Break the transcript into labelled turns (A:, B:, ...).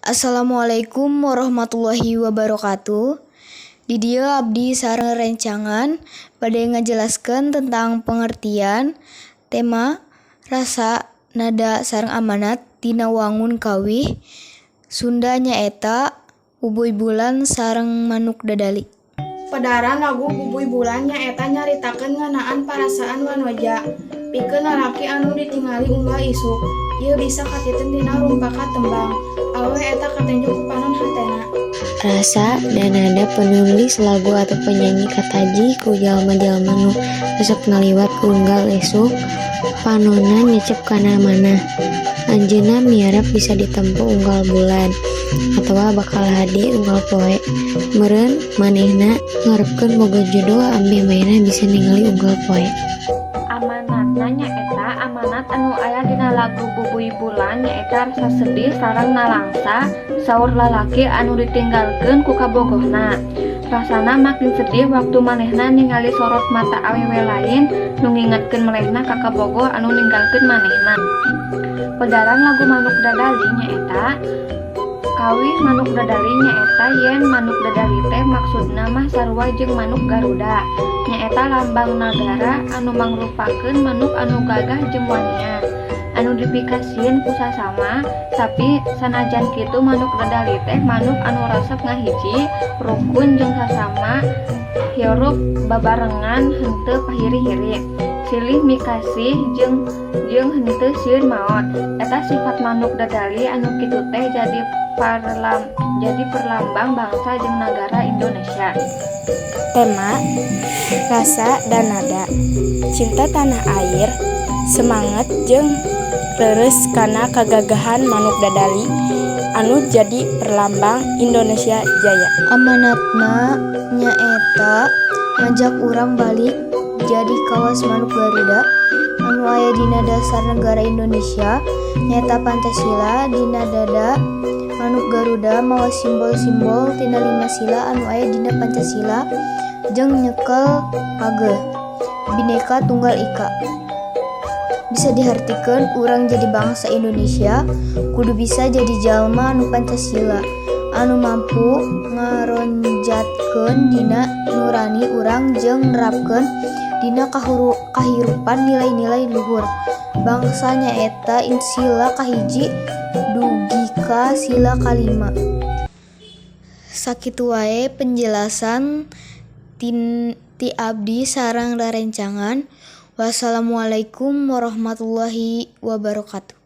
A: Assalamualaikum warahmatullahi wabarakatuh. Di dia abdi sareng rencangan bade ngajelaskeun tentang pengertian tema rasa nada sareng amanat dina wangun kawih Sunda nyaeta Bubuy Bulan sareng Manuk Dadali.
B: Padaran lagu Bubuy Bulan nyaeta nyaritakeun ngeunaan parasaan wanoja pikeun lalaki anu ditingali unggal isuk. Ieu bisa katitun dina rumpaka tembang. Aweh eta katenjuk ku panon hatena.
C: Rasa dan nada penulis lagu atau penyanyi kataji ku jalma-jalma nu resep ngaliwat unggal esuk panonan nyecep kana mana. Anjeunna miarap bisa ditempuh unggal bulan atawa bakal hadi unggal poe. Meureun manehna ngarepkeun boga jodoh ambe maena bisa ningali unggal poe.
D: Amanatna nyaeta amanat anu aya dina lagu Bubuy Bulan nyaeta rasa sedih sareng nalangsa saur lalaki anu ditinggalkeun ku kabogohna. Rasana makin sedih waktu manehna ningali sorot mata awewe lain nu ngingetkeun manehna ka kabogoh anu ninggalkeun manehna. Pedaran lagu Manuk Dadali nyaeta kawih Manuk Dadali nyaeta yen Manuk Dadali teh maksudna mah sarua jeung manuk Garuda. Nyaeta lambang nagara anu mangrupakeun manuk anu gagah jeung wanian anu dipikasieun ku sasama. Tapi sanajan kitu Manuk Dadali teh manuk anu resep ngahiji, rukun jeung sasama, hirup babarengan henteu pahiri-hiri, silih mikasih jeung henteu sieun maot. Eta sifat Manuk Dadali anu kitu teh jadi perlambang bangsa jeung nagara Indonesia.
E: Tema rasa dan nada cinta tanah air, semangat jeung leres kana kagagahan Manuk Dadali anu jadi perlambang Indonesia Jaya.
A: Amanatna nyaeta ngajak urang balik jadi kawas Manuk Garuda anu aya dina dasar negara Indonesia nyaeta Pancasila. Dina dada Manuk Garuda mawa simbol-simbol tina 5 sila anu aya dina Pancasila jeung nyekel hage Bhinneka Tunggal Ika. Bisa dihartikeun urang jadi bangsa Indonesia kudu bisa jadi jalma anu Pancasila anu mampu ngaronjatkeun dina nurani urang jeung nerapkeun dina kahirupan nilai-nilai luhur bangsa nyaeta sila kahiji dugi ka sila kalima. Sakitu wae penjelasan ti abdi sareng rerencangan. Wassalamualaikum warahmatullahi wabarakatuh.